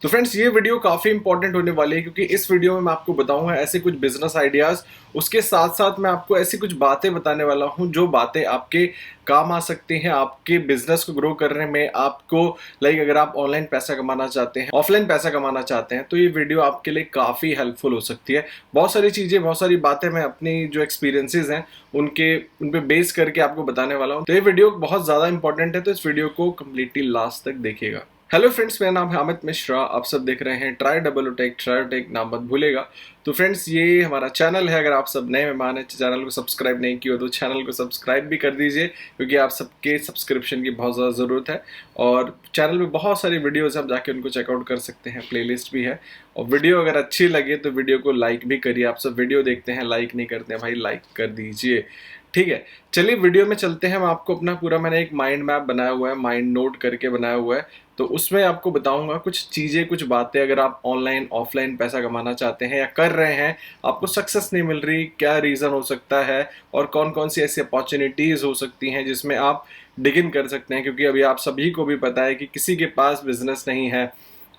तो फ्रेंड्स ये वीडियो काफ़ी इंपॉर्टेंट होने वाली है क्योंकि इस वीडियो में मैं आपको बताऊंगा ऐसे कुछ बिजनेस आइडियाज़। उसके साथ साथ मैं आपको ऐसी कुछ बातें बताने वाला हूं जो बातें आपके काम आ सकती हैं आपके बिजनेस को ग्रो करने में। आपको अगर आप ऑनलाइन पैसा कमाना चाहते हैं, ऑफलाइन पैसा कमाना चाहते हैं, तो ये वीडियो आपके लिए काफ़ी हेल्पफुल हो सकती है। बहुत सारी चीज़ें, बहुत सारी बातें मैं अपनी जो एक्सपीरियंसेस हैं उन पे बेस करके आपको बताने वाला हूँ। तो ये वीडियो बहुत ज़्यादा इंपॉर्टेंट है, तो इस वीडियो को कम्प्लीटली लास्ट तक देखिएगा। हेलो फ्रेंड्स, मेरा नाम है अमित मिश्रा। आप सब देख रहे हैं ट्राई नाम मत भूलेगा। तो फ्रेंड्स ये हमारा चैनल है। अगर आप सब नए मेहमान हैं, चैनल को सब्सक्राइब नहीं किया तो चैनल को सब्सक्राइब भी कर दीजिए क्योंकि आप सबके सब्सक्रिप्शन की बहुत ज़्यादा ज़रूरत है। और चैनल में बहुत सारी वीडियोज़ हैं, आप जाके उनको चेकआउट कर सकते हैं, प्लेलिस्ट भी है। और वीडियो अगर अच्छी लगे तो वीडियो को लाइक भी करिए। आप सब वीडियो देखते हैं, लाइक नहीं करते हैं, भाई लाइक कर दीजिए। ठीक है, चलिए वीडियो में चलते हैं। मैं आपको अपना पूरा, मैंने एक माइंड मैप बनाया हुआ है, माइंड नोट करके बनाया हुआ है। तो उसमें आपको बताऊंगा कुछ चीज़ें, कुछ बातें। अगर आप ऑनलाइन ऑफलाइन पैसा कमाना चाहते हैं या कर रहे हैं, आपको सक्सेस नहीं मिल रही, क्या रीज़न हो सकता है और कौन कौन सी ऐसी अपॉर्चुनिटीज़ हो सकती हैं जिसमें आप डिगिन कर सकते हैं। क्योंकि अभी आप सभी को भी पता है कि किसी के पास बिजनेस नहीं है,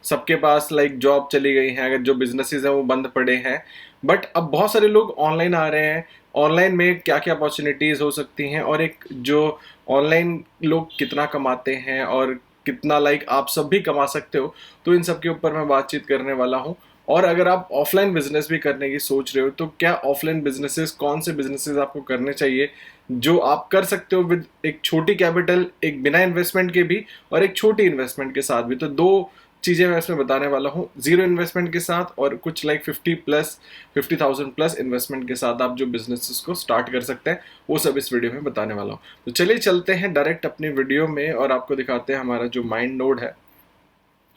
सबके पास जॉब चली गई है, अगर जो बिजनेसेस हैं वो बंद पड़े हैं। बट अब बहुत सारे लोग ऑनलाइन आ रहे हैं। ऑनलाइन में क्या क्या अपॉर्चुनिटीज़ हो सकती हैं और एक जो ऑनलाइन लोग कितना कमाते हैं और कितना आप सब भी कमा सकते हो, तो इन सब के ऊपर मैं बातचीत करने वाला हूँ। और अगर आप ऑफलाइन बिजनेस भी करने की सोच रहे हो तो क्या ऑफलाइन बिजनेसेस, कौन से बिजनेसेस आपको करने चाहिए जो आप कर सकते हो विद एक छोटी कैपिटल, एक बिना इन्वेस्टमेंट के भी और एक छोटी इन्वेस्टमेंट के साथ भी। तो दो चीज़ें मैं इसमें बताने वाला हूँ, जीरो इन्वेस्टमेंट के साथ और कुछ 50,000 प्लस इन्वेस्टमेंट के साथ आप जो बिजनेसेस को स्टार्ट कर सकते हैं, वो सब इस वीडियो में बताने वाला हूँ। तो चलिए चलते हैं डायरेक्ट अपनी वीडियो में और आपको दिखाते हैं हमारा जो माइंड नोड है।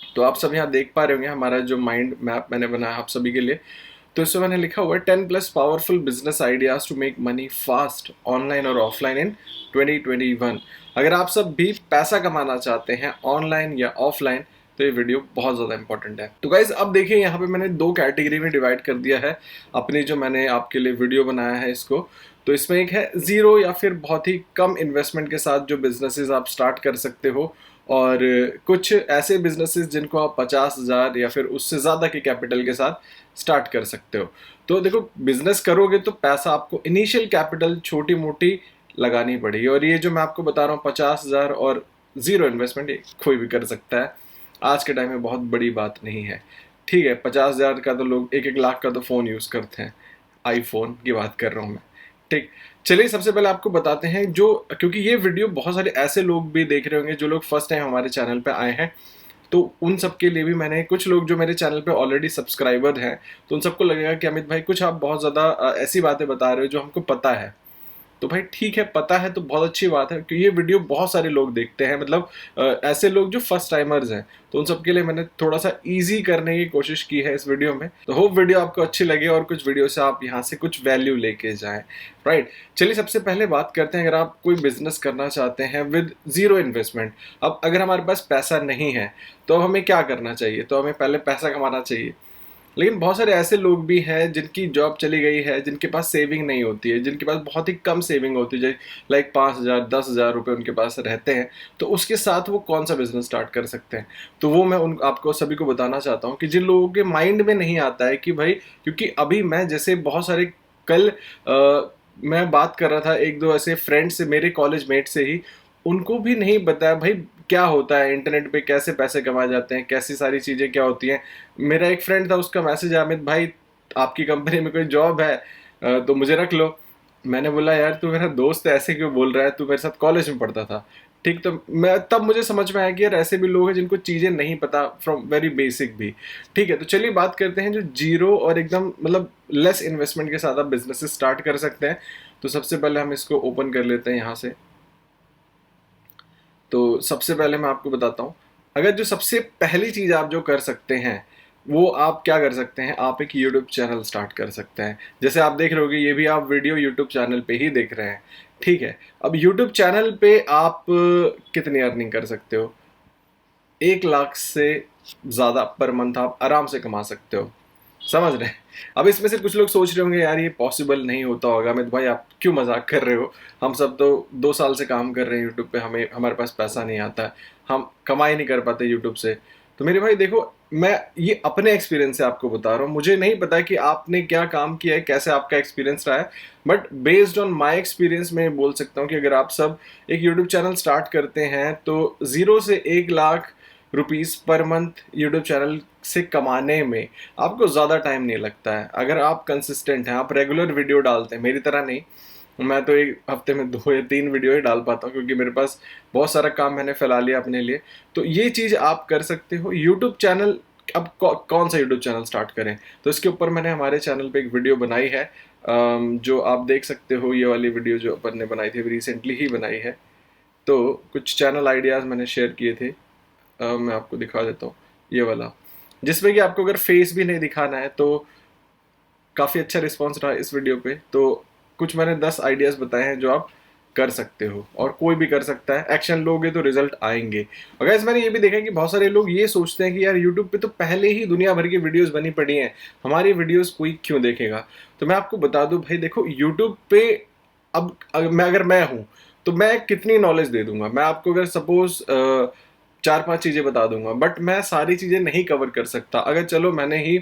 तो आप सब यहाँ देख पा रहे होंगे हमारा जो माइंड मैप मैंने बनाया आप सभी के लिए। तो इसमें मैंने लिखा हुआ है 10+ powerful business ideas to make money fast online और ऑफलाइन इन 2021। अगर आप सब भी पैसा कमाना चाहते हैं ऑनलाइन या ऑफलाइन, तो ये वीडियो बहुत ज़्यादा इंपॉर्टेंट है। तो गाइज अब देखिए, यहाँ पे मैंने दो कैटेगरी में डिवाइड कर दिया है अपनी जो मैंने आपके लिए वीडियो बनाया है इसको। तो इसमें एक है ज़ीरो या फिर बहुत ही कम इन्वेस्टमेंट के साथ जो बिजनेसेस आप स्टार्ट कर सकते हो, और कुछ ऐसे बिजनेसेस जिनको आप 50,000 या फिर उससे ज़्यादा के कैपिटल के साथ स्टार्ट कर सकते हो। तो देखो, बिजनेस करोगे तो पैसा आपको इनिशियल कैपिटल छोटी मोटी लगानी पड़ेगी। और ये जो मैं आपको बता रहा हूँ 50,000 और ज़ीरो इन्वेस्टमेंट, ये कोई भी कर सकता है। आज के टाइम में बहुत बड़ी बात नहीं है। ठीक है, 50,000 का तो लोग 1-1 लाख का तो फ़ोन यूज़ करते हैं, आईफोन की बात कर रहा हूँ मैं। ठीक, चलिए सबसे पहले आपको बताते हैं जो, क्योंकि ये वीडियो बहुत सारे ऐसे लोग भी देख रहे होंगे जो लोग फर्स्ट टाइम हमारे चैनल पे आए हैं। तो उन सब के लिए भी मैंने, कुछ लोग जो मेरे चैनल पे ऑलरेडी सब्सक्राइबर हैं, तो उन सबको लगेगा कि अमित भाई कुछ आप बहुत ज़्यादा ऐसी बातें बता रहे हो जो हमको पता है। तो भाई ठीक है, पता है तो बहुत अच्छी बात है कि ये वीडियो बहुत सारे लोग देखते हैं, ऐसे लोग जो फर्स्ट टाइमर्स हैं। तो उन सबके लिए मैंने थोड़ा सा इजी करने की कोशिश की है इस वीडियो में। तो होप वीडियो आपको अच्छी लगे और कुछ वीडियो से आप यहाँ से कुछ वैल्यू लेके जाएं। राइट, चलिए सबसे पहले बात करते हैं, अगर आप कोई बिजनेस करना चाहते हैं विद जीरो इन्वेस्टमेंट। अब अगर हमारे पास पैसा नहीं है तो हमें क्या करना चाहिए? तो हमें पहले पैसा कमाना चाहिए। लेकिन बहुत सारे ऐसे लोग भी हैं जिनकी जॉब चली गई है, जिनके पास सेविंग नहीं होती है, जिनके पास बहुत ही कम सेविंग होती है, 5,000 10,000 रुपये उनके पास रहते हैं। तो उसके साथ वो कौन सा बिजनेस स्टार्ट कर सकते हैं? तो वो मैं उन आपको सभी को बताना चाहता हूँ कि जिन लोगों के माइंड में नहीं आता है कि भाई, क्योंकि अभी मैं जैसे बहुत सारे, कल मैं बात कर रहा था एक दो ऐसे फ्रेंड से, मेरे कॉलेज मेट से ही, उनको भी नहीं बताया भाई क्या होता है इंटरनेट पे, कैसे पैसे कमाए जाते हैं, कैसी सारी चीज़ें क्या होती हैं। मेरा एक फ्रेंड था, उसका मैसेज, अमित भाई आपकी कंपनी में कोई जॉब है तो मुझे रख लो। मैंने बोला यार तू मेरा दोस्त है, ऐसे क्यों बोल रहा है, तू मेरे साथ कॉलेज में पढ़ता था। ठीक, तो मैं तब मुझे समझ में आया कि यार ऐसे भी लोग हैं जिनको चीज़ें नहीं पता, फ्रॉम वेरी बेसिक भी। ठीक है, तो चलिए बात करते हैं जो जीरो और एकदम लेस इन्वेस्टमेंट के साथ आप बिजनेस स्टार्ट कर सकते हैं। तो सबसे पहले हम इसको ओपन कर लेते हैं यहाँ से। तो सबसे पहले मैं आपको बताता हूँ, अगर जो सबसे पहली चीज़ आप जो कर सकते हैं वो आप क्या कर सकते हैं, आप एक यूट्यूब चैनल स्टार्ट कर सकते हैं। जैसे आप देख रहे होगे, ये भी आप वीडियो यूट्यूब चैनल पे ही देख रहे हैं। ठीक है, अब यूट्यूब चैनल पे आप कितनी अर्निंग कर सकते हो? 1 लाख से ज़्यादा पर मंथ आप आराम से कमा सकते हो। समझ रहे हैं? अब इसमें से कुछ लोग सोच रहे होंगे यार ये पॉसिबल नहीं होता होगा, अमित भाई आप क्यों मजाक कर रहे हो, हम सब तो 2 साल से काम कर रहे हैं यूट्यूब पे, हमें हमारे पास पैसा नहीं आता है, हम कमाई नहीं कर पाते यूट्यूब से। तो मेरे भाई देखो, मैं ये अपने एक्सपीरियंस से आपको बता रहा हूँ, मुझे नहीं पता कि आपने क्या काम किया है, कैसे आपका एक्सपीरियंस रहा है, but based on my experience मैं बोल सकता हूँ कि अगर आप सब एक यूट्यूब चैनल स्टार्ट करते हैं तो 0 से 1 lakh rupees per month YouTube channel से कमाने में आपको ज़्यादा टाइम नहीं लगता है। अगर आप कंसिस्टेंट हैं, आप रेगुलर वीडियो डालते हैं, मेरी तरह नहीं, मैं तो एक हफ्ते में 2 या 3 वीडियो ही डाल पाता हूँ क्योंकि मेरे पास बहुत सारा काम मैंने फैला लिया अपने लिए। तो ये चीज़ आप कर सकते हो। यूट्यूब चैनल, अब कौन सा यूट्यूब चैनल स्टार्ट करें, तो इसके ऊपर मैंने हमारे चैनल पे एक वीडियो बनाई है, जो आप देख सकते हो। ये वाली वीडियो जो अपन ने बनाई थी, रिसेंटली ही बनाई है। तो कुछ चैनल आइडियाज़ मैंने शेयर किए थे, मैं आपको दिखा देता हूँ। ये वाला, जिसमें कि आपको अगर फेस भी नहीं दिखाना है तो काफ़ी अच्छा रिस्पॉन्स रहा इस वीडियो पे। तो कुछ मैंने 10 आइडियाज़ बताए हैं जो आप कर सकते हो, और कोई भी कर सकता है। एक्शन लोगे तो रिजल्ट आएंगे। और गाइस, मैंने ये भी देखा है कि बहुत सारे लोग ये सोचते हैं कि यार यूट्यूब पे तो पहले ही दुनिया भर की वीडियोस बनी पड़ी हैं, हमारी वीडियोस कोई क्यों देखेगा। तो मैं आपको बता दूं भाई, देखो यूट्यूब पे अब अगर मैं हूँ तो मैं कितनी नॉलेज दे दूंगा। मैं आपको अगर सपोज 4-5 चीज़ें बता दूंगा, बट मैं सारी चीज़ें नहीं कवर कर सकता। अगर चलो मैंने ही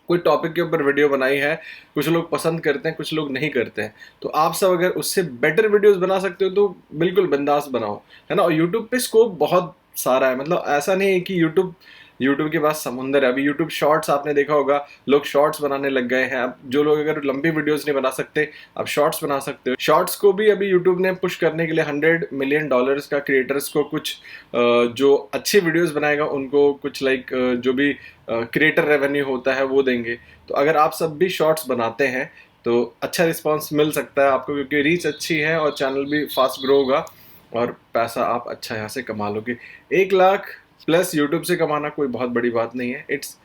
कोई टॉपिक के ऊपर वीडियो बनाई है, कुछ लोग पसंद करते हैं, कुछ लोग नहीं करते हैं, तो आप सब अगर उससे बेटर वीडियोस बना सकते हो तो बिल्कुल बिंदास बनाओ, है ना। और यूट्यूब पे स्कोप बहुत सारा है, मतलब ऐसा नहीं है कि यूट्यूब यूट्यूब के पास समुंदर है। अभी यूट्यूब शॉर्ट्स आपने देखा होगा, लोग शॉर्ट्स बनाने लग गए हैं। अब जो लोग अगर लंबी वीडियोस नहीं बना सकते, अब शॉर्ट्स बना सकते हो। शॉर्ट्स को भी अभी यूट्यूब ने पुश करने के लिए $100 मिलियन का क्रिएटर्स को कुछ जो अच्छी वीडियोस बनाएगा उनको कुछ लाइक जो भी क्रिएटर रेवेन्यू होता है वो देंगे। तो अगर आप सब भी शॉर्ट्स बनाते हैं तो अच्छा रिस्पांस मिल सकता है आपको, क्योंकि रीच अच्छी है और चैनल भी फास्ट ग्रो होगा और पैसा आप अच्छा यहाँ से कमा लोगे। 1 लाख+ यूट्यूब से कमाना कोई बहुत बड़ी बात नहीं है। इट्स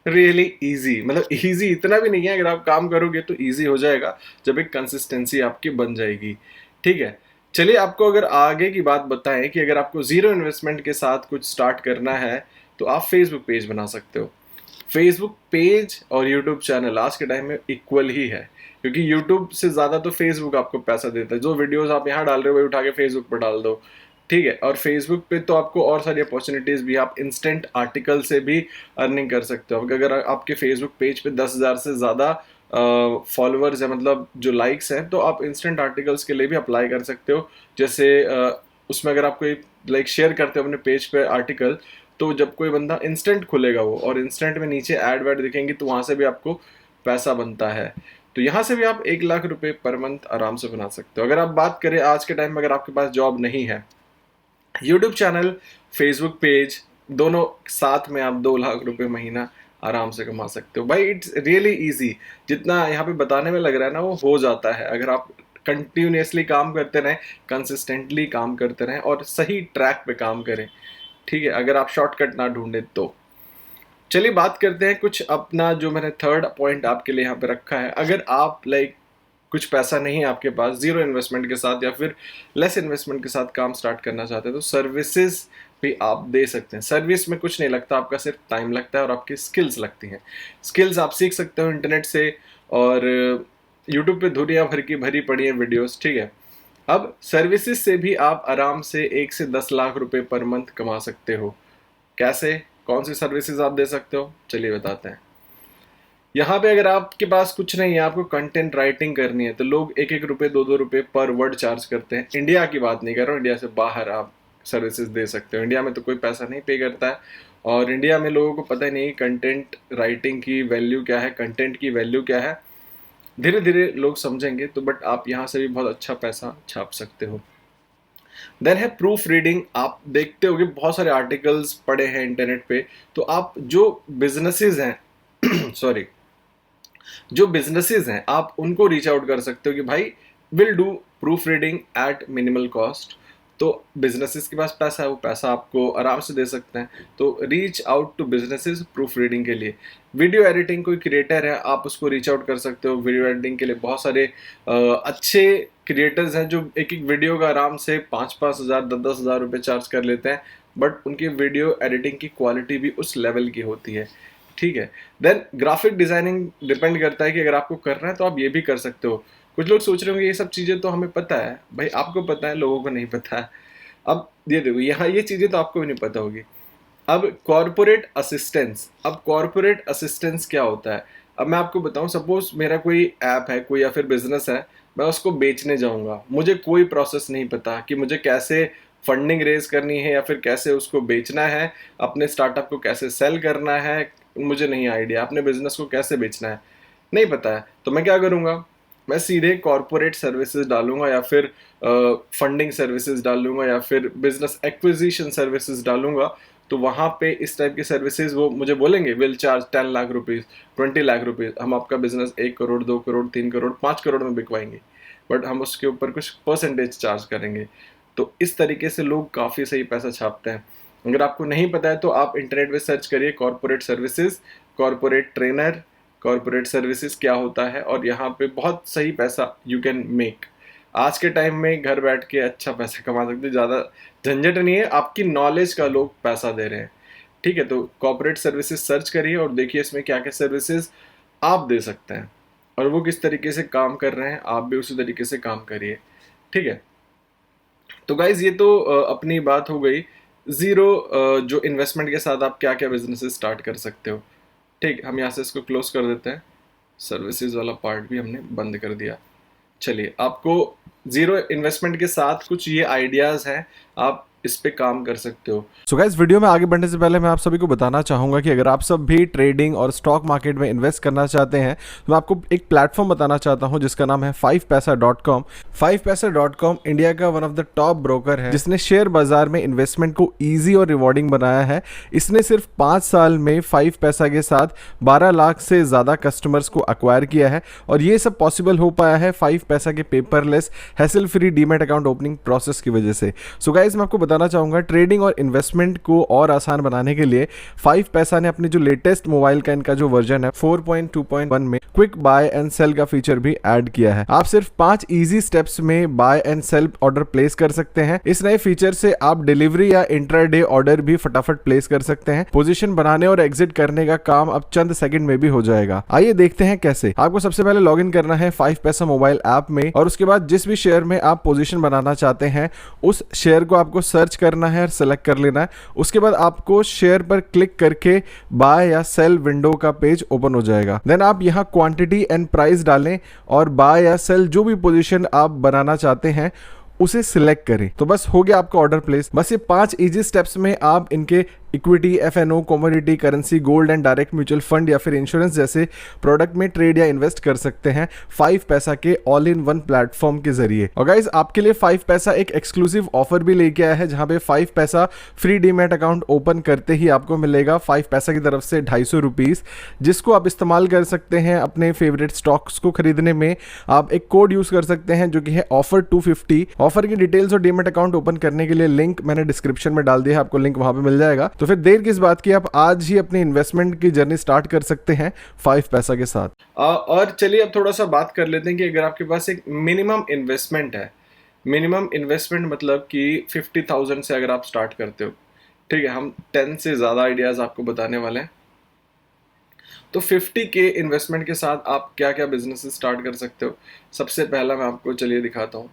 रियली इजी, मतलब इजी इतना भी नहीं है, अगर आप काम करोगे तो इजी हो जाएगा जब एक कंसिस्टेंसी आपकी बन जाएगी। ठीक है, चलिए आपको अगर आगे की बात बताएं कि अगर आपको जीरो इन्वेस्टमेंट के साथ कुछ स्टार्ट करना है तो आप फेसबुक पेज बना सकते हो। फेसबुक पेज और यूट्यूब चैनल आज के टाइम में इक्वल ही है, क्योंकि यूट्यूब से ज़्यादा तो फेसबुक आपको पैसा देता है। जो वीडियोस आप यहाँ डाल रहे हो वही उठा के फेसबुक पर डाल दो, ठीक है। और फेसबुक पे तो आपको और सारी अपॉर्चुनिटीज़ भी, आप इंस्टेंट आर्टिकल से भी अर्निंग कर सकते हो। अगर आपके फेसबुक पेज पे 10,000 से ज़्यादा फॉलोअर्स है, मतलब जो लाइक्स हैं, तो आप इंस्टेंट आर्टिकल्स के लिए भी अप्लाई कर सकते हो। जैसे उसमें अगर आप कोई लाइक शेयर करते हो अपने पेज पे आर्टिकल, तो जब कोई बंदा इंस्टेंट खुलेगा वो, और इंस्टेंट में नीचे ऐड वैड दिखेंगी, तो वहाँ से भी आपको पैसा बनता है। तो यहाँ से भी आप 1 लाख रुपए पर मंथ आराम से बना सकते हो। अगर आप बात करें आज के टाइम में, अगर आपके पास जॉब नहीं है, यूट्यूब चैनल, फेसबुक पेज, दोनों साथ में आप 2 लाख रुपए महीना आराम से कमा सकते हो भाई। इट्स रियली इजी, जितना यहाँ पे बताने में लग रहा है ना वो हो जाता है, अगर आप कंटिन्यूसली काम करते रहें, कंसिस्टेंटली काम करते रहें और सही ट्रैक पे काम करें। ठीक है, अगर आप शॉर्टकट ना ढूंढे तो। चलिए बात करते हैं कुछ अपना, जो मैंने थर्ड पॉइंट आपके लिए यहाँ पे रखा है। अगर आप लाइक कुछ पैसा नहीं है आपके पास, जीरो इन्वेस्टमेंट के साथ या फिर लेस इन्वेस्टमेंट के साथ काम स्टार्ट करना चाहते हैं, तो सर्विसेज भी आप दे सकते हैं। सर्विस में कुछ नहीं लगता, आपका सिर्फ टाइम लगता है और आपकी स्किल्स लगती हैं। स्किल्स आप सीख सकते हो इंटरनेट से, और यूट्यूब पे दुनिया भर की भरी पड़ी है वीडियोस, ठीक है। अब सर्विसेज से भी आप आराम से 1 से 10 लाख रुपए पर मंथ कमा सकते हो। कैसे, कौन सी सर्विसेज आप दे सकते हो, चलिए बताते हैं। यहाँ पे अगर आपके पास कुछ नहीं है, आपको कंटेंट राइटिंग करनी है, तो लोग 1-1 रुपए 2-2 रुपए पर वर्ड चार्ज करते हैं। इंडिया की बात नहीं कर रहा हूँ, इंडिया से बाहर आप सर्विसेज दे सकते हो। इंडिया में तो कोई पैसा नहीं पे करता है, और इंडिया में लोगों को पता ही नहीं कंटेंट राइटिंग की वैल्यू क्या है, कंटेंट की वैल्यू क्या है। धीरे धीरे लोग समझेंगे तो, बट आप यहाँ से भी बहुत अच्छा पैसा छाप सकते हो। देन है प्रूफ रीडिंग। आप देखते होगे बहुत सारे आर्टिकल्स पढ़े हैं इंटरनेट पे, तो आप जो बिजनेसेस हैं सॉरी, जो बिजनेसेस हैं आप उनको रीच आउट कर सकते हो कि भाई will do proof reading at minimal cost. तो बिजनेसेस के पास पैसा है, वो पैसा आपको आराम से दे सकते हैं। तो reach out to businesses proof reading के लिए। वीडियो एडिटिंग, कोई क्रिएटर है आप उसको रीच आउट कर सकते हो वीडियो एडिटिंग के लिए। बहुत सारे अच्छे क्रिएटर्स हैं जो एक एक वीडियो का आराम से 5-5 हज़ार 10-10 हज़ार रुपये चार्ज कर लेते हैं, बट उनकी वीडियो एडिटिंग की क्वालिटी भी उस लेवल की होती है, ठीक है। देन ग्राफिक डिजाइनिंग डिपेंड करता है कि अगर आपको करना है तो आप ये भी कर सकते हो। कुछ लोग सोच रहे होंगे ये सब चीज़ें तो हमें पता है, भाई आपको पता है, लोगों को नहीं पता है। अब ये देखो, यहाँ ये चीज़ें तो आपको भी नहीं पता होगी। अब कॉर्पोरेट असिस्टेंस क्या होता है? अब मैं आपको बताऊं, सपोज मेरा कोई ऐप है, कोई या फिर बिजनेस है, मैं उसको बेचने जाऊंगा, मुझे कोई प्रोसेस नहीं पता कि मुझे कैसे फंडिंग रेज करनी है या फिर कैसे उसको बेचना है, अपने स्टार्टअप को कैसे सेल करना है, मुझे नहीं आइडिया, अपने बिजनेस को कैसे बेचना है, नहीं पता है। तो मैं क्या करूंगा, मैं सीधे कॉर्पोरेट सर्विसेज डालूंगा या फिर फंडिंग सर्विसेज डालूंगा या फिर बिजनेस एक्विजिशन सर्विसेज डालूंगा। तो वहां पे इस टाइप की सर्विसेज वो मुझे बोलेंगे will charge 10 lakh rupees, 20 lakh rupees, हम आपका बिजनेस 1 करोड़, 2 करोड़, 3 करोड़, 5 करोड़ में बिकवाएंगे, बट हम उसके ऊपर कुछ परसेंटेज चार्ज करेंगे। तो इस तरीके से लोग काफ़ी सही पैसा छापते हैं। अगर आपको नहीं पता है तो आप इंटरनेट पे सर्च करिए corporate services, corporate trainer, corporate services क्या होता है, और यहाँ पे बहुत सही पैसा यू कैन मेक। आज के टाइम में घर बैठ के अच्छा पैसा कमा सकते, ज़्यादा झंझट नहीं है, आपकी नॉलेज का लोग पैसा दे रहे हैं। ठीक है, तो कॉर्पोरेट सर्विसेज सर्च करिए और देखिए इसमें क्या क्या सर्विसेज आप दे सकते हैं और वो किस तरीके से काम कर रहे हैं, आप भी उसी तरीके से काम करिए। ठीक है, तो गाइज ये तो अपनी बात हो गई जीरो जो इन्वेस्टमेंट के साथ आप क्या क्या बिजनेस स्टार्ट कर सकते हो। ठीक, हम यहाँ से इसको क्लोज कर देते हैं, सर्विसेज वाला पार्ट भी हमने बंद कर दिया। चलिए, आपको जीरो इन्वेस्टमेंट के साथ कुछ ये आइडियाज हैं, आप इस पे काम कर सकते हो। सो गाइस, वीडियो में आगे बढ़ने से पहले मैं आप सभी को बताना चाहूंगा कि अगर आप सब भी ट्रेडिंग और स्टॉक मार्केट में इन्वेस्ट करना चाहते हैं तो मैं आपको एक प्लेटफॉर्म बताना चाहता हूं जिसका नाम है 5paisa.com। 5paisa.com इंडिया का one of the top broker है जिसने शेयर बाजार में इन्वेस्टमेंट को ईजी और रिवॉर्डिंग बनाया है। इसने सिर्फ 5 साल में 5 पैसा के साथ 12 लाख से ज़्यादा कस्टमर्स को अक्वायर किया है और ये सब पॉसिबल हो पाया है 5 पैसा के paperless hassle free demat account opening process की वजह से। सो गाइस, मैं आपको बताना चाहूंगा ट्रेडिंग और इन्वेस्टमेंट को और आसान बनाने के लिए 5 पैसा ने अपने जो लेटेस्ट मोबाइल का इनका जो वर्जन है 4.2.1 में क्विक बाय एंड सेल का फीचर भी ऐड किया है। आप सिर्फ 5 इजी स्टेप्स में buy and sell order place कर सकते हैं। इस नए फीचर से आप डिलीवरी या इंट्राडे ऑर्डर भी फटाफट प्लेस कर सकते हैं। पोजीशन बनाने और एग्जिट करने का काम अब चंद सेकंड में भी हो जाएगा। आइए देखते हैं कैसे। आपको सबसे पहले लॉग इन करना है 5 पैसा मोबाइल ऐप में और उसके बाद जिस भी शेयर में आप पोजीशन बनाना चाहते हैं उस शेयर को आपको सर्च करना है और सेलेक्ट कर लेना है। उसके बाद आपको शेयर पर क्लिक करके बाय या सेल विंडो का पेज ओपन हो जाएगा। देन आप यहाँ क्वांटिटी एंड प्राइस डालें और बाय या सेल जो भी पोजीशन आप बनाना चाहते हैं उसे सिलेक्ट करें। तो बस हो गया आपका ऑर्डर प्लेस। बस ये 5 इजी स्टेप्स में आप इनके equity, FNO, commodity, currency, gold and direct mutual fund या फिर इंश्योरेंस जैसे प्रोडक्ट में ट्रेड या इन्वेस्ट कर सकते हैं 5 पैसा के ऑल इन वन प्लेटफॉर्म के जरिए। और गाइस, आपके लिए 5 पैसा एक एक्सक्लूसिव ऑफर भी लेके आया है जहां पे 5 पैसा फ्री डीमैट अकाउंट ओपन करते ही आपको मिलेगा 5 पैसा की तरफ से 250 रुपीज, जिसको आप इस्तेमाल कर सकते हैं अपने फेवरेट स्टॉक्स को खरीदने में। आप एक कोड यूज कर सकते हैं जो कि है ऑफर 250। ऑफर की डिटेल्स और डीमैट अकाउंट ओपन करने के लिए लिंक मैंने डिस्क्रिप्शन में डाल दिया है, आपको लिंक वहां पे मिल जाएगा। तो फिर देर किस बात की, आप आज ही अपनी इन्वेस्टमेंट की जर्नी स्टार्ट कर सकते हैं 5 पैसा के साथ। और चलिए अब थोड़ा सा बात कर लेते हैं कि अगर आपके पास एक मिनिमम इन्वेस्टमेंट है, मिनिमम इन्वेस्टमेंट मतलब कि 50,000 से अगर आप स्टार्ट करते हो, ठीक है, हम 10 से ज़्यादा आइडियाज़ आपको बताने वाले हैं। तो 50 के इन्वेस्टमेंट के साथ आप क्या क्या बिजनेस स्टार्ट कर सकते हो। सबसे पहला मैं आपको चलिए दिखाता हूँ।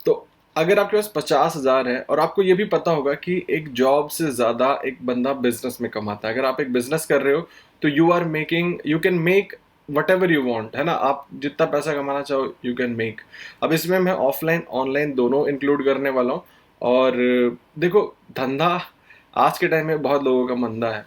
तो अगर आपके पास 50,000 है और आपको ये भी पता होगा कि एक जॉब से ज़्यादा एक बंदा बिजनेस में कमाता है। अगर आप एक बिजनेस कर रहे हो तो you can make what ever you want, है ना, आप जितना पैसा कमाना चाहो यू कैन मेक। अब इसमें मैं ऑफलाइन ऑनलाइन दोनों इंक्लूड करने वाला हूँ। और देखो, धंधा आज के टाइम में बहुत लोगों का मंदा है।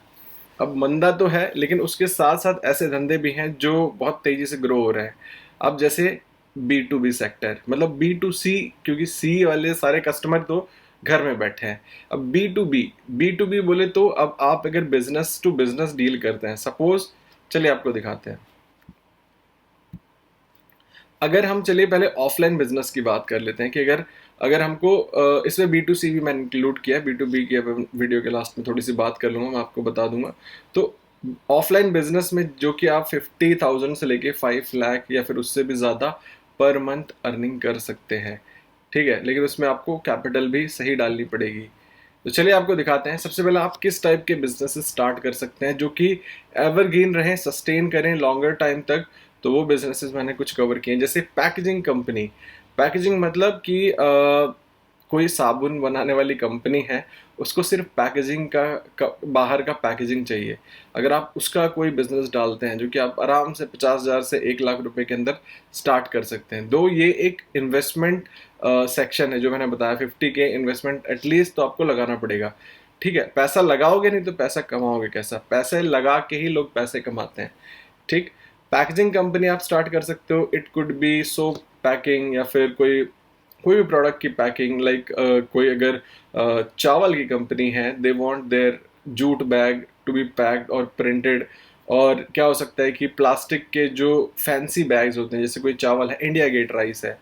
अब मंदा तो है लेकिन उसके साथ साथ ऐसे धंधे भी हैं जो बहुत तेजी से ग्रो हो रहे हैं। अब जैसे B2B सेक्टर, मतलब B2C, क्योंकि सी वाले सारे कस्टमर तो घर में बैठे हैं। अब B2B बोले तो अब आप अगर बिजनेस टू बिजनेस डील करते हैं, सपोज, चलिए आपको दिखाते हैं। अगर हम चलिए पहले ऑफलाइन बिजनेस की बात कर लेते हैं कि अगर अगर हमको इसमें B2C भी मैंने इंक्लूड किया है। B2B की अब वीडियो के लास्ट में थोड़ी सी बात कर लूँगा, मैं आपको बता दूंगा। तो ऑफलाइन बिजनेस में जो कि आप 50,000 से लेके 5 लाख या फिर उससे भी ज़्यादा पर मंथ अर्निंग कर सकते हैं, ठीक है, लेकिन उसमें आपको कैपिटल भी सही डालनी पड़ेगी। तो चलिए आपको दिखाते हैं। सबसे पहले आप किस टाइप के बिजनेस स्टार्ट कर सकते हैं जो कि एवरग्रीन रहें, सस्टेन करें लॉन्गर टाइम तक। तो वो बिजनेसेस मैंने कुछ कवर किए हैं, जैसे पैकेजिंग कंपनी। पैकेजिंग मतलब कि कोई साबुन बनाने वाली कंपनी है उसको सिर्फ पैकेजिंग का बाहर का पैकेजिंग चाहिए। अगर आप उसका कोई बिजनेस डालते हैं जो कि आप आराम से 50,000 से 1 लाख रुपए के अंदर स्टार्ट कर सकते हैं। दो ये एक इन्वेस्टमेंट सेक्शन है जो मैंने बताया, 50K इन्वेस्टमेंट एटलीस्ट तो आपको लगाना पड़ेगा। ठीक है, पैसा लगाओगे नहीं तो पैसा कमाओगे कैसा? पैसे लगा के ही लोग पैसे कमाते हैं। ठीक, पैकेजिंग कंपनी आप स्टार्ट कर सकते हो। It could be soap packing या फिर कोई कोई भी प्रोडक्ट की पैकिंग, लाइक कोई अगर चावल की कंपनी है, they want their jute bag to be packed और प्रिंटेड। और क्या हो सकता है कि प्लास्टिक के जो फैंसी बैग्स होते हैं, जैसे कोई चावल है, इंडिया गेट राइस है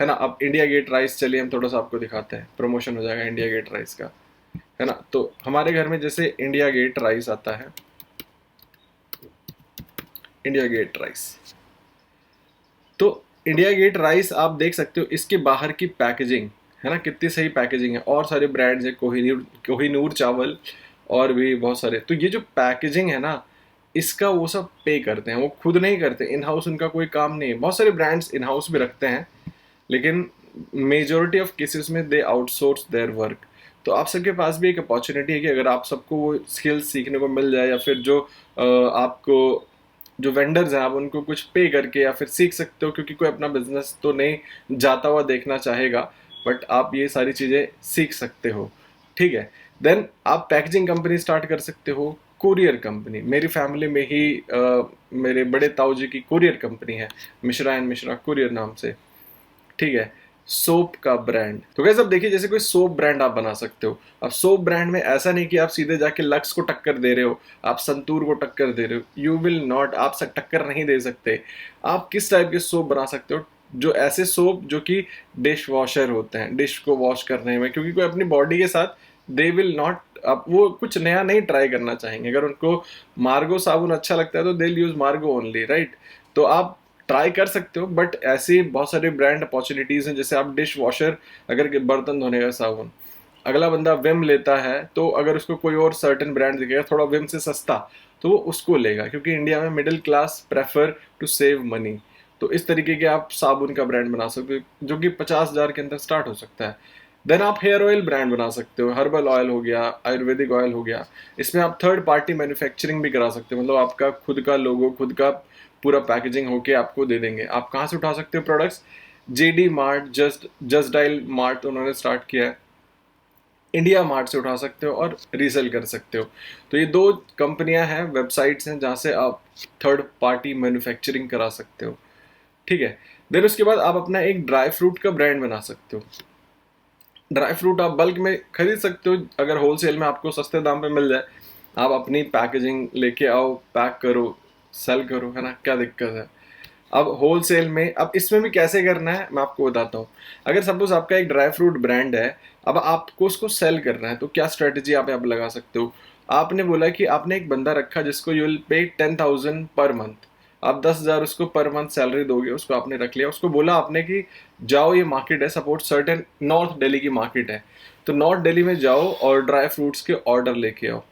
ना। अब इंडिया गेट राइस, चलिए हम थोड़ा सा आपको दिखाते हैं, प्रमोशन हो जाएगा इंडिया गेट राइस का, है ना। तो हमारे घर में जैसे इंडिया गेट राइस आता है, इंडिया गेट राइस, तो इंडिया गेट राइस आप देख सकते हो, इसके बाहर की पैकेजिंग है ना, कितनी सही पैकेजिंग है। और सारे ब्रांड्स है, कोहिनूर चावल और भी बहुत सारे। तो ये जो पैकेजिंग है ना, इसका वो सब पे करते हैं, वो खुद नहीं करते, इन हाउस उनका कोई काम नहीं है। बहुत सारे ब्रांड्स इन हाउस भी रखते हैं, लेकिन मेजोरिटी ऑफ केसेस में दे आउटसोर्स देयर वर्क। तो आप सबके पास भी एक अपॉर्चुनिटी है कि अगर आप सबको वो स्किल्स सीखने को मिल जाए, या फिर जो आपको जो वेंडर्स हैं आप उनको कुछ पे करके या फिर सीख सकते हो, क्योंकि कोई अपना बिजनेस तो नहीं जाता हुआ देखना चाहेगा, बट आप ये सारी चीज़ें सीख सकते हो। ठीक है, देन आप पैकेजिंग कंपनी स्टार्ट कर सकते हो। कुरियर कंपनी, मेरी फैमिली में ही मेरे बड़े ताऊ जी की कुरियर कंपनी है, मिश्रा एंड मिश्रा कुरियर नाम से। ठीक है, सोप का ब्रांड, तो गाइस अब देखिए, जैसे कोई सोप ब्रांड आप बना सकते हो। अब सोप ब्रांड में ऐसा नहीं कि आप सीधे जाके लक्स को टक्कर दे रहे हो, आप संतूर को टक्कर दे रहे हो, यू विल नॉट, आप टक्कर नहीं दे सकते। आप किस टाइप के सोप बना सकते हो? जो ऐसे सोप जो कि डिश वॉशर होते हैं, डिश को वॉश करने में, क्योंकि कोई अपनी बॉडी के साथ दे विल नॉट, अब वो कुछ नया नहीं ट्राई करना चाहेंगे। अगर उनको मार्गो साबुन अच्छा लगता है तो दे यूज मार्गो ओनली, राइट। तो आप ट्राई कर सकते हो, बट ऐसी बहुत सारे ब्रांड अपॉर्चुनिटीज हैं। जैसे आप डिश वॉशर, अगर बर्तन धोने का साबुन, अगला बंदा विम लेता है, तो अगर उसको कोई और सर्टेन ब्रांड दिखेगा थोड़ा विम से सस्ता, तो वो उसको लेगा, क्योंकि इंडिया में middle class prefer to save money. तो इस तरीके के आप साबुन का ब्रांड बना सकते हो, जो कि 50,000 के अंदर स्टार्ट हो सकता है। देन आप हेयर ऑयल ब्रांड बना सकते हो, हर्बल ऑयल हो गया, आयुर्वेदिक ऑयल हो गया। इसमें आप थर्ड पार्टी मैन्युफैक्चरिंग भी करा सकते हो, मतलब आपका खुद का लोगो, खुद का पूरा पैकेजिंग होके आपको दे देंगे। आप कहाँ से उठा सकते हो products? JD mart, just dial mart उन्होंने स्टार्ट किया है, इंडिया मार्ट से उठा सकते हो और रीसेल कर सकते हो। तो ये दो कंपनियां हैं, वेबसाइट्स हैं, जहाँ से आप थर्ड पार्टी मैन्युफैक्चरिंग करा सकते हो। ठीक है, देन उसके बाद आप अपना एक ड्राई फ्रूट का ब्रांड बना सकते हो। ड्राई फ्रूट आप बल्क में खरीद सकते हो, अगर होलसेल में आपको सस्ते दाम पे मिल जाए, आप अपनी पैकेजिंग लेके आओ, पैक करो, सेल करो, है ना, क्या दिक्कत है। अब होलसेल में, अब इसमें भी कैसे करना है मैं आपको बताता हूँ। अगर सपोज आपका एक ड्राई फ्रूट ब्रांड है, अब आपको उसको सेल करना है, तो क्या स्ट्रेटेजी आप यहाँ पे लगा सकते हो? आपने बोला कि आपने एक बंदा रखा जिसको you will pay 10,000 per month, आप 10,000 उसको पर मंथ सैलरी दोगे, उसको आपने रख लिया। उसको बोला आपने कि जाओ, ये मार्केट है, सपोर्ट सर्टेन नॉर्थ दिल्ली की मार्केट है, तो नॉर्थ दिल्ली में जाओ और ड्राई फ्रूट्स के ऑर्डर लेके आओ।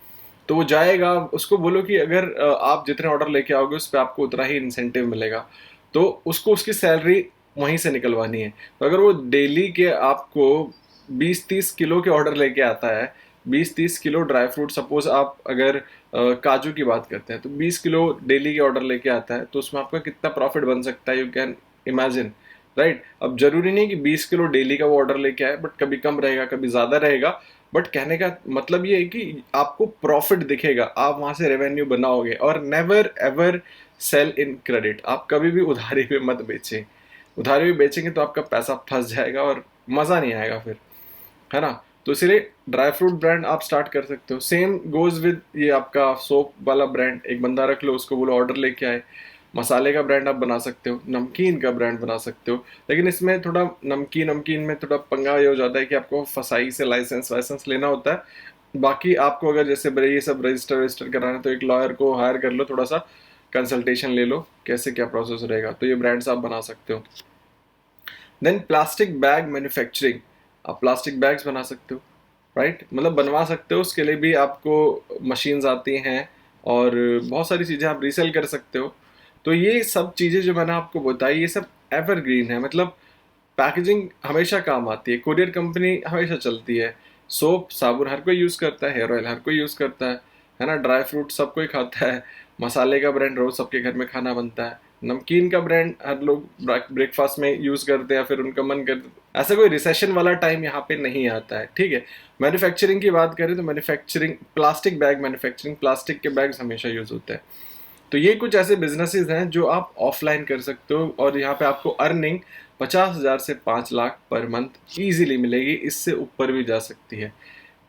तो वो जाएगा, उसको बोलो कि अगर आप जितने ऑर्डर लेके आओगे उस पर आपको उतना ही इंसेंटिव मिलेगा, तो उसको उसकी सैलरी वहीं से निकलवानी है। तो अगर वो डेली के आपको 20-30 किलो के ऑर्डर लेके आता है, 20-30 किलो ड्राई फ्रूट, सपोज आप अगर काजू की बात करते हैं, तो 20 किलो डेली के ऑर्डर लेके आता है, तो उसमें आपका कितना प्रॉफिट बन सकता है, यू कैन इमेजिन, राइट। अब जरूरी नहीं कि 20 किलो डेली का वो ऑर्डर लेके आए, बट कभी कम रहेगा, कभी ज्यादा रहेगा, बट कहने का मतलब ये है कि आपको प्रॉफिट दिखेगा, आप वहां से रेवेन्यू बनाओगे। और never ever sell in credit, आप कभी भी उधारी पे मत बेचें। उधारी पे बेचेंगे तो आपका पैसा फंस जाएगा और मजा नहीं आएगा फिर, है ना। तो इसलिए ड्राई फ्रूट ब्रांड आप स्टार्ट कर सकते हो। सेम गोज विद ये आपका सोप वाला ब्रांड, एक बंदा रख लो, उसको बोलो ऑर्डर लेके आए। मसाले का ब्रांड आप बना सकते हो, नमकीन का ब्रांड बना सकते हो, लेकिन इसमें थोड़ा नमकीन में थोड़ा पंगा ये हो जाता है कि आपको फसाई से लाइसेंस लेना होता है। बाकी आपको अगर जैसे ये सब रजिस्टर कराना है, तो एक लॉयर को हायर कर लो, थोड़ा सा कंसल्टेशन ले लो कैसे क्या प्रोसेस रहेगा, तो ये ब्रांड्स आप बना सकते हो। देन प्लास्टिक बैग मैन्युफैक्चरिंग, आप प्लास्टिक बैग्स बना सकते हो, राइट, मतलब बनवा सकते हो। उसके लिए भी आपको मशीन्स आती हैं और बहुत सारी चीज़ें आप रीसेल कर सकते हो। तो ये सब चीज़ें जो मैंने आपको बताई, ये सब एवरग्रीन है, मतलब पैकेजिंग हमेशा काम आती है, कुरियर कंपनी हमेशा चलती है, सोप साबुन हर कोई यूज़ करता है, हेयर ऑयल हर कोई यूज़ करता है ना, ड्राई फ्रूट सब कोई खाता है, मसाले का ब्रांड रोज़ सबके घर में खाना बनता है, नमकीन का ब्रांड हर लोग ब्रेकफास्ट में यूज़ करते हैं, फिर उनका मन कर, ऐसा कोई रिसेशन वाला टाइम यहाँ पे नहीं आता है, ठीक है। मैन्युफैक्चरिंग की बात करें तो manufacturing plastic bag, manufacturing plastic के बैग्स हमेशा यूज़ होते हैं। तो ये कुछ ऐसे बिजनेसेस हैं जो आप ऑफलाइन कर सकते हो और यहाँ पे आपको अर्निंग 50,000 से 5 लाख पर मंथ इजीली मिलेगी, इससे ऊपर भी जा सकती है,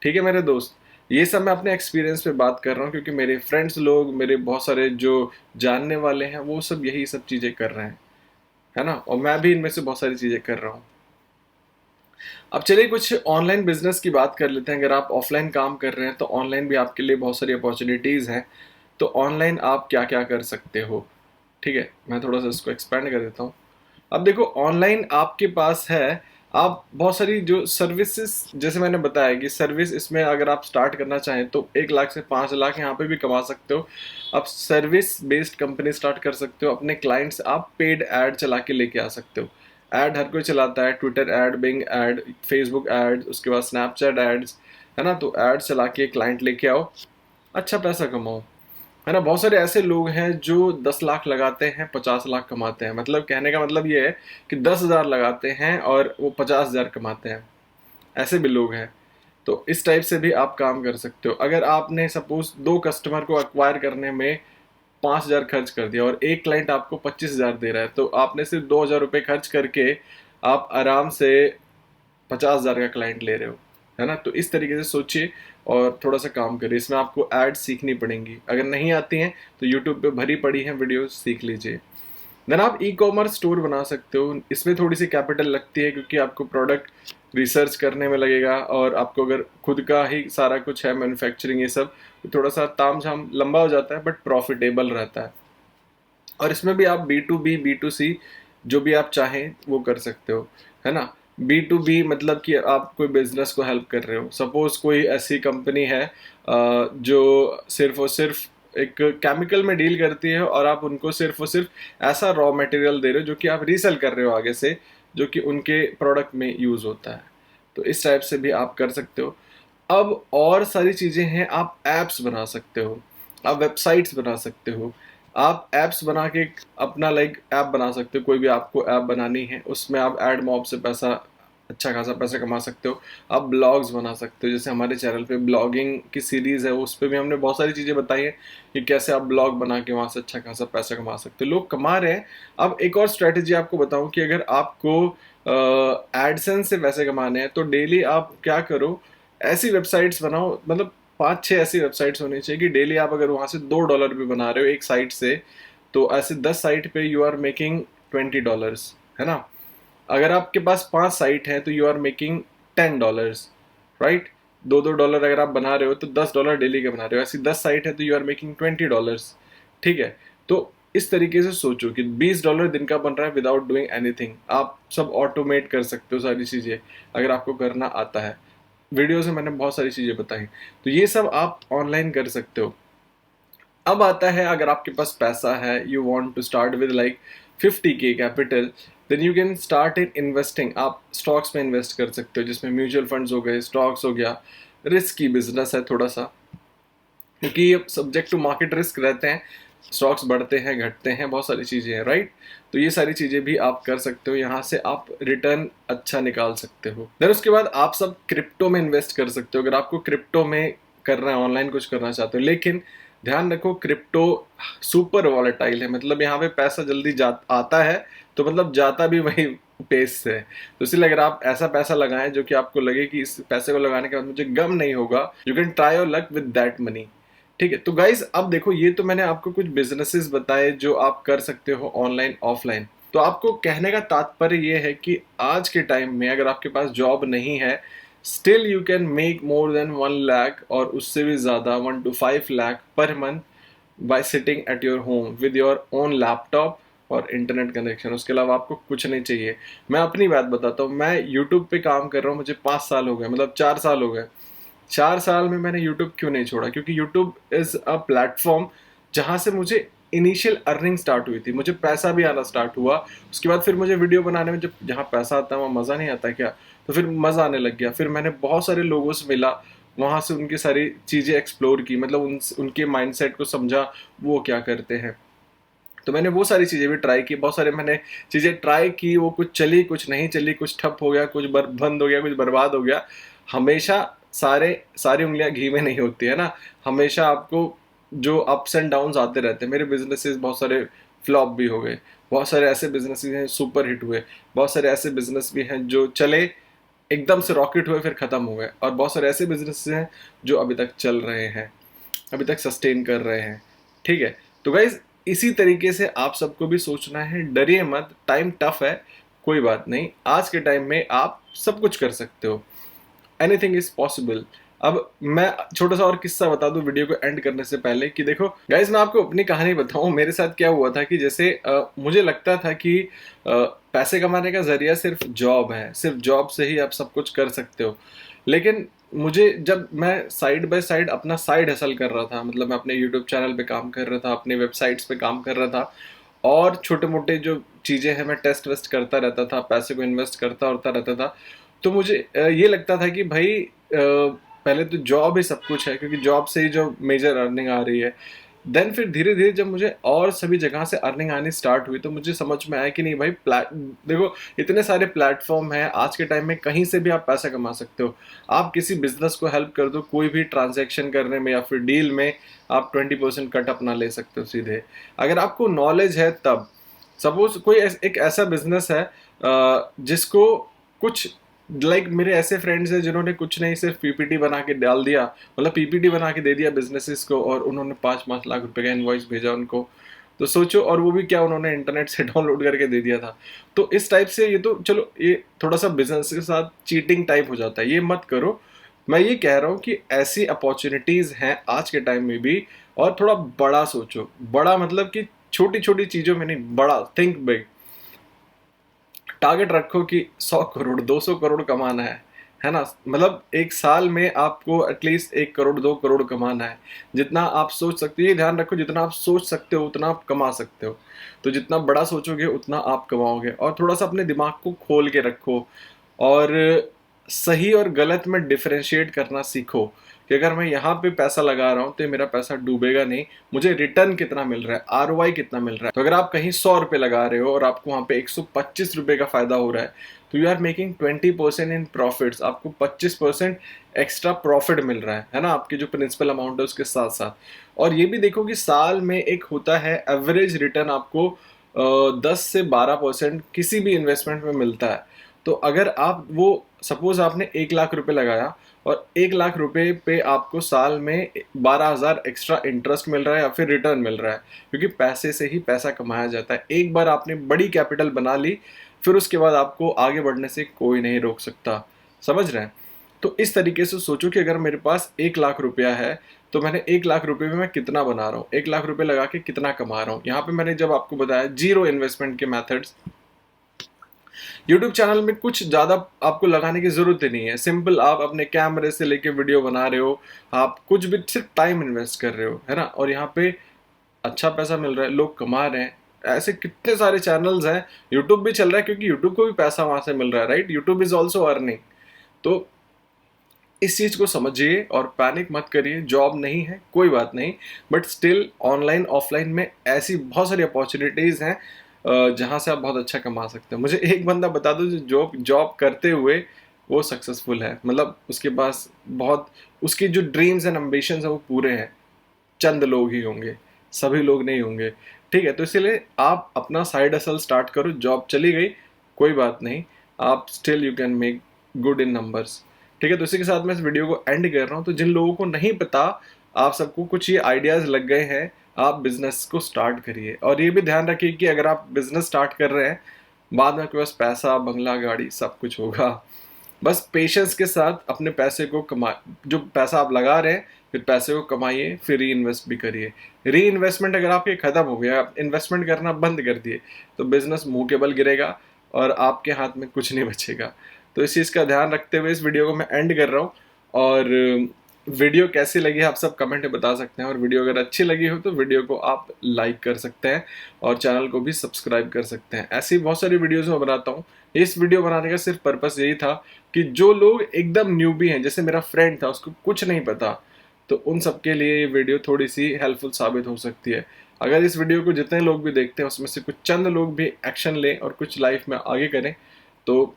ठीक है मेरे दोस्त। ये सब मैं अपने एक्सपीरियंस पे बात कर रहा हूँ क्योंकि मेरे फ्रेंड्स लोग, मेरे बहुत सारे जो जानने वाले हैं वो सब यही सब चीज़ें कर रहे हैं, है ना, और मैं भी इनमें से बहुत सारी चीज़ें कर रहा हूँ। अब चलिए कुछ ऑनलाइन बिजनेस की बात कर लेते हैं। अगर आप ऑफलाइन काम कर रहे हैं तो ऑनलाइन भी आपके लिए बहुत सारी अपॉर्चुनिटीज़ हैं। तो ऑनलाइन आप क्या क्या कर सकते हो, ठीक है, मैं थोड़ा सा इसको एक्सपेंड कर देता हूँ। अब देखो ऑनलाइन आपके पास है, आप बहुत सारी जो सर्विसेज, जैसे मैंने बताया कि सर्विस, इसमें अगर आप स्टार्ट करना चाहें तो 1 लाख से 5 लाख यहाँ पे भी कमा सकते हो। आप सर्विस बेस्ड कंपनी स्टार्ट कर सकते हो, अपने क्लाइंट्स आप पेड ऐड चला के लेके आ सकते हो। ऐड हर कोई चलाता है, Twitter ad, Bing ad, Facebook ad, उसके बाद स्नैपचैट एड्स, है ना। तो ऐड चला के क्लाइंट लेके आओ, अच्छा पैसा कमाओ, है ना। बहुत सारे ऐसे लोग हैं जो 10 लाख लगाते हैं 50 लाख कमाते हैं, मतलब कहने का मतलब ये है कि 10,000 लगाते हैं और वो 50,000 कमाते हैं, ऐसे भी लोग हैं। तो इस टाइप से भी आप काम कर सकते हो। अगर आपने सपोज 2 कस्टमर को अक्वायर करने में 5,000 खर्च कर दिया और एक क्लाइंट आपको 25,000 दे रहा है, तो आपने सिर्फ 2,000 रुपये खर्च करके आप आराम से 50,000 का क्लाइंट ले रहे हो, है ना। तो इस तरीके से सोचिए और थोड़ा सा काम करिए। इसमें आपको एड्स सीखनी पड़ेंगी, अगर नहीं आती हैं तो यूट्यूब पे भरी पड़ी हैं वीडियो, सीख लीजिए। देन आप ई कॉमर्स स्टोर बना सकते हो। इसमें थोड़ी सी कैपिटल लगती है क्योंकि आपको प्रोडक्ट रिसर्च करने में लगेगा, और आपको अगर खुद का ही सारा कुछ है, मैन्युफैक्चरिंग ये सब, तो थोड़ा सा ताम झाम लंबा हो जाता है बट प्रॉफिटेबल रहता है। और इसमें भी आप B2B B2C जो भी आप चाहें वो कर सकते हो, है ना। B2B मतलब कि आप कोई बिजनेस को हेल्प कर रहे हो। सपोज कोई ऐसी कंपनी है जो सिर्फ और सिर्फ एक केमिकल में डील करती है और आप उनको सिर्फ और सिर्फ ऐसा रॉ मटेरियल दे रहे हो जो कि आप रीसेल कर रहे हो आगे से, जो कि उनके प्रोडक्ट में यूज होता है। तो इस टाइप से भी आप कर सकते हो। अब और सारी चीजें हैं, आप एप्स बना सकते हो, आप वेबसाइट्स बना सकते हो। आप एप्स बना के अपना ऐप बना सकते हो, कोई भी आपको ऐप बनानी है, उसमें आप एड मॉब से पैसा, अच्छा खासा पैसा कमा सकते हो। आप ब्लॉग्स बना सकते हो, जैसे हमारे चैनल पे ब्लॉगिंग की सीरीज़ है, उस पर भी हमने बहुत सारी चीज़ें बताई हैं कि कैसे आप ब्लॉग बना के वहाँ से अच्छा खासा पैसा कमा सकते हो। लोग कमा रहे हैं। अब एक और स्ट्रेटेजी आपको बताऊं कि अगर आपको एडसेंस से पैसे कमाने हैं तो डेली आप क्या करो, ऐसी वेबसाइट्स बनाओ, मतलब 5-6 ऐसी वेबसाइट्स होनी चाहिए कि डेली आप अगर वहाँ से $2 भी बना रहे हो एक साइट से, तो ऐसे 10 साइट पे यू आर मेकिंग $20, है ना। अगर आपके पास 5 साइट है तो यू आर मेकिंग $10, राइट। $2 अगर आप बना रहे हो तो $10 डेली के बना रहे हो। ऐसी 10 साइट है तो यू आर मेकिंग $20, ठीक है। तो इस तरीके से सोचो कि $20 दिन का बन रहा है विदाउट डूइंग एनीथिंग। आप सब ऑटोमेट कर सकते हो सारी चीज़ें अगर आपको करना आता है। वीडियोस में मैंने बहुत सारी चीज़ें बताई, तो ये सब आप ऑनलाइन कर सकते हो। अब आता है, अगर आपके पास पैसा है, you want to start with 50K capital, then you can start in investing. आप स्टॉक्स में इन्वेस्ट कर सकते हो, जिसमें म्यूचुअल फंड्स हो गए, स्टॉक्स हो गया। रिस्की बिजनेस है थोड़ा सा, क्योंकि ये सब्जेक्ट टू मार्केट रिस्क रहते हैं, स्टॉक्स बढ़ते हैं घटते हैं, बहुत सारी चीज़ें हैं, राइट। तो ये सारी चीज़ें भी आप कर सकते हो, यहाँ से आप रिटर्न अच्छा निकाल सकते हो। देन उसके बाद आप सब क्रिप्टो में इन्वेस्ट कर सकते हो, अगर आपको क्रिप्टो में करना है, ऑनलाइन कुछ करना चाहते हो। लेकिन ध्यान रखो, क्रिप्टो सुपर वॉलेटाइल है, मतलब यहाँ पे पैसा जल्दी आता है तो मतलब जाता भी वही पेस से है। तो इसलिए अगर आप ऐसा पैसा लगाएं जो कि आपको लगे कि इस पैसे को लगाने के बाद मुझे गम नहीं होगा, you can try your luck with that money, ठीक है। तो गाइज अब देखो, ये तो मैंने आपको कुछ बिजनेसेस बताए जो आप कर सकते हो ऑनलाइन ऑफलाइन। तो आपको कहने का तात्पर्य ये है कि आज के टाइम में अगर आपके पास जॉब नहीं है, still you can make more than 1 lakh और उससे भी ज़्यादा 1 to 5 lakh per month by sitting at your home with your own laptop और इंटरनेट कनेक्शन। उसके अलावा आपको कुछ नहीं चाहिए। मैं अपनी बात बताता हूँ, मैं यूट्यूब पे काम कर रहा हूँ, मुझे 5 साल हो गए, मतलब 4 साल हो गए। 4 साल में मैंने यूट्यूब क्यों नहीं छोड़ा? क्योंकि यूट्यूब इज़ अ प्लेटफॉर्म जहाँ से मुझे इनिशियल अर्निंग स्टार्ट हुई थी, मुझे पैसा भी आना स्टार्ट हुआ। उसके बाद फिर मुझे वीडियो बनाने में, जब जहाँ पैसा आता है वहाँ मज़ा नहीं आता क्या, तो फिर मज़ा आने लग गया। फिर मैंने बहुत सारे लोगों से मिला, वहाँ से उनकी सारी चीज़ें एक्सप्लोर की, मतलब उनके माइंडसेट को समझा, वो क्या करते हैं। तो मैंने वो सारी चीज़ें भी ट्राई की, बहुत सारे मैंने चीज़ें ट्राई की, वो कुछ चली कुछ नहीं चली, कुछ ठप हो गया, कुछ बंद हो गया, कुछ बर्बाद हो गया। हमेशा सारी उंगलियां घी में नहीं होती है ना, हमेशा आपको जो अप्स एंड डाउन्स आते रहते हैं। मेरे बिजनेसेस बहुत सारे फ्लॉप भी हो गए, बहुत सारे ऐसे बिजनेसेस हैं सुपर हिट हुए, बहुत सारे ऐसे बिजनेस भी हैं जो चले एकदम से रॉकेट हुए फिर खत्म हो गए, और बहुत सारे ऐसे बिजनेसेस हैं जो अभी तक चल रहे हैं, अभी तक सस्टेन कर रहे हैं। ठीक है, तो गाइज इसी तरीके से आप सबको भी सोचना है, डरिए मत, टाइम टफ है, कोई बात नहीं, आज के टाइम में आप सब कुछ कर सकते हो, एनीथिंग इज पॉसिबल। अब मैं छोटा सा और किस्सा बता दूं वीडियो को एंड करने से पहले, कि देखो गाइज मैं आपको अपनी कहानी बताऊं, मेरे साथ क्या हुआ था कि जैसे मुझे लगता था कि पैसे कमाने का जरिया सिर्फ जॉब है, सिर्फ जॉब से ही आप सब कुछ कर सकते हो। लेकिन मुझे, जब मैं साइड बाय साइड अपना साइड हसल कर रहा था, मतलब मैं अपने यूट्यूब चैनल पे काम कर रहा था, अपने वेबसाइट्स पे काम कर रहा था, और छोटे मोटे जो चीज़ें हैं मैं टेस्ट वेस्ट करता रहता था, पैसे को इन्वेस्ट करता होता रहता था। तो मुझे ये लगता था कि भाई पहले तो जॉब ही सब कुछ है, क्योंकि जॉब से ही जो मेजर अर्निंग आ रही है। देन फिर धीरे धीरे जब मुझे और सभी जगह से अर्निंग आनी स्टार्ट हुई, तो मुझे समझ में आया कि नहीं भाई, देखो इतने सारे प्लेटफॉर्म हैं आज के टाइम में, कहीं से भी आप पैसा कमा सकते हो। आप किसी बिजनेस को हेल्प कर दो, कोई भी ट्रांजैक्शन करने में या फिर डील में आप 20% कट अपना ले सकते हो सीधे, अगर आपको नॉलेज है तब। सपोज कोई एक ऐसा बिजनेस है जिसको कुछ, मेरे ऐसे फ्रेंड्स हैं जिन्होंने कुछ नहीं, सिर्फ पीपीटी बना के डाल दिया, मतलब पीपीटी बना के दे दिया बिजनेसेस को, और उन्होंने 5-5 लाख रुपए का इनवॉइस भेजा उनको। तो सोचो, और वो भी क्या, उन्होंने इंटरनेट से डाउनलोड करके दे दिया था। तो इस टाइप से ये तो चलो, ये थोड़ा सा बिजनेस के साथ चीटिंग टाइप हो जाता है, ये मत करो। मैं ये कह रहा हूँ कि ऐसी अपॉर्चुनिटीज हैं आज के टाइम में भी, और थोड़ा बड़ा सोचो, बड़ा मतलब कि छोटी छोटी चीजों में नहीं, बड़ा थिंक बिग। टारगेट रखो कि 100 करोड़ 200 करोड़ कमाना है ना, मतलब एक साल में आपको एटलीस्ट 1 करोड़ 2 करोड़ कमाना है। जितना आप सोच सकते हो, ये ध्यान रखो, जितना आप सोच सकते हो उतना आप कमा सकते हो। तो जितना बड़ा सोचोगे उतना आप कमाओगे, और थोड़ा सा अपने दिमाग को खोल के रखो, और सही और गलत में डिफरेंशिएट करना सीखो, कि अगर मैं यहाँ पे पैसा लगा रहा हूँ तो मेरा पैसा डूबेगा नहीं, मुझे रिटर्न कितना मिल रहा है, आरओआई कितना मिल रहा है। तो अगर आप कहीं 100 रुपये लगा रहे हो और आपको वहाँ पे 125 रुपये का फायदा हो रहा है, तो you are making 20% in profits, आपको 25% एक्स्ट्रा प्रॉफिट मिल रहा है ना, आपकी जो प्रिंसिपल अमाउंट है उसके साथ साथ। और ये भी देखो कि साल में एक होता है एवरेज रिटर्न, आपको 10 से 12% किसी भी इन्वेस्टमेंट में मिलता है। तो अगर आप वो, सपोज आपने 1 लाख रुपए लगाया, और 1 लाख रुपए पे आपको साल में 12,000 एक्स्ट्रा इंटरेस्ट मिल रहा है या फिर रिटर्न मिल रहा है, क्योंकि पैसे से ही पैसा कमाया जाता है। एक बार आपने बड़ी कैपिटल बना ली, फिर उसके बाद आपको आगे बढ़ने से कोई नहीं रोक सकता, समझ रहे हैं। तो इस तरीके से सोचो कि अगर मेरे पास 1 लाख रुपया है, तो मैंने 1 लाख रुपए में मैं कितना बना रहा हूँ, 1 लाख रुपए लगा के कितना कमा रहा हूँ। यहाँ पे मैंने जब आपको बताया जीरो इन्वेस्टमेंट के मेथड्स, यूट्यूब चैनल में कुछ ज़्यादा आपको लगाने की ज़रूरत ही नहीं है, सिंपल आप अपने कैमरे से लेके वीडियो बना रहे हो, आप कुछ भी सिर्फ टाइम इन्वेस्ट कर रहे हो, है ना, और यहाँ पे अच्छा पैसा मिल रहा है, लोग कमा रहे हैं। ऐसे कितने सारे चैनल्स हैं, यूट्यूब भी चल रहा है क्योंकि यूट्यूब को भी पैसा वहाँ से मिल रहा है, right, YouTube is also earning. तो इस चीज़ को समझिए और पैनिक मत करिए, जॉब नहीं है कोई बात नहीं, बट स्टिल ऑनलाइन ऑफलाइन में ऐसी बहुत सारी अपॉर्चुनिटीज़ हैं जहाँ से आप बहुत अच्छा कमा सकते हो। मुझे एक बंदा बता दो जो जॉब जॉब करते हुए वो सक्सेसफुल है, मतलब उसके पास बहुत, उसकी जो ड्रीम्स एंड एम्बिशंस हैं वो पूरे हैं। चंद लोग ही होंगे, सभी लोग नहीं होंगे, ठीक है। तो इसीलिए आप अपना साइड हसल स्टार्ट करो, जॉब चली गई कोई बात नहीं, आप still you can make good in numbers, ठीक है। तो इसी के साथ मैं इस वीडियो को एंड कर रहा हूँ। तो जिन लोगों को नहीं पता, आप सबको कुछ ये आइडियाज़ लग गए हैं, आप बिजनेस को स्टार्ट करिए। और ये भी ध्यान रखिए कि अगर आप बिजनेस स्टार्ट कर रहे हैं, बाद में आपके पास पैसा बंगला गाड़ी सब कुछ होगा, बस पेशेंस के साथ अपने पैसे को कमा, जो पैसा आप लगा रहे हैं फिर पैसे को कमाइए, फिर री इन्वेस्ट भी करिए। री इन्वेस्टमेंट अगर आपके ख़त्म हो गया, आप इन्वेस्टमेंट करना बंद कर दिए, तो बिजनेस मुंह के बल गिरेगा और आपके हाथ में कुछ नहीं बचेगा। तो इस चीज़ का ध्यान रखते हुए इस वीडियो को मैं एंड कर रहा हूँ। और वीडियो कैसी लगी आप सब कमेंट में बता सकते हैं, और वीडियो अगर अच्छी लगी हो तो वीडियो को आप लाइक कर सकते हैं और चैनल को भी सब्सक्राइब कर सकते हैं। ऐसी बहुत सारी वीडियोस मैं बनाता हूँ। इस वीडियो बनाने का सिर्फ पर्पस यही था कि जो लोग एकदम न्यूबी हैं, जैसे मेरा फ्रेंड था, उसको कुछ नहीं पता, तो उन सबके लिए ये वीडियो थोड़ी सी हेल्पफुल साबित हो सकती है। अगर इस वीडियो को जितने लोग भी देखते हैं उसमें से कुछ चंद लोग भी एक्शन लें और कुछ लाइफ में आगे करें तो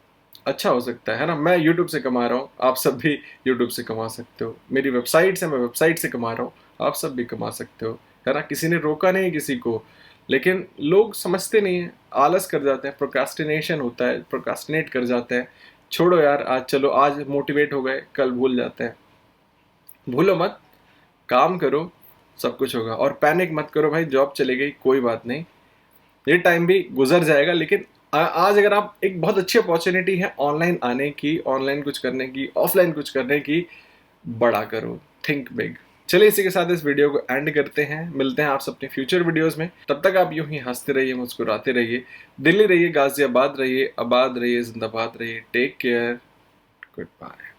अच्छा हो सकता है ना। मैं यूट्यूब से कमा रहा हूँ, आप सब भी यूट्यूब से कमा सकते हो। मेरी वेबसाइट से, मैं वेबसाइट से कमा रहा हूँ, आप सब भी कमा सकते हो, है ना। किसी ने रोका नहीं किसी को, लेकिन लोग समझते नहीं है, आलस कर जाते हैं, प्रोक्रास्टिनेशन होता है, प्रोक्रास्टिनेट कर जाते हैं। छोड़ो यार, आज चलो, आज मोटिवेट हो गए, कल भूल जाते हैं। भूलो मत, काम करो, सब कुछ होगा। और पैनिक मत करो भाई, जॉब चली गई कोई बात नहीं, ये टाइम भी गुजर जाएगा। लेकिन आज अगर आप, एक बहुत अच्छी अपॉर्चुनिटी है ऑनलाइन आने की, ऑनलाइन कुछ करने की, ऑफलाइन कुछ करने की, बड़ा करो, थिंक बिग। चलिए इसी के साथ इस वीडियो को एंड करते हैं, मिलते हैं आपसे अपने फ्यूचर वीडियोस में। तब तक आप यूं ही हंसते रहिए, मुस्कुराते रहिए, दिल्ली रहिए, गाजियाबाद रहिए, आबाद रहिए, जिंदाबाद रहिए। Take care, good bye.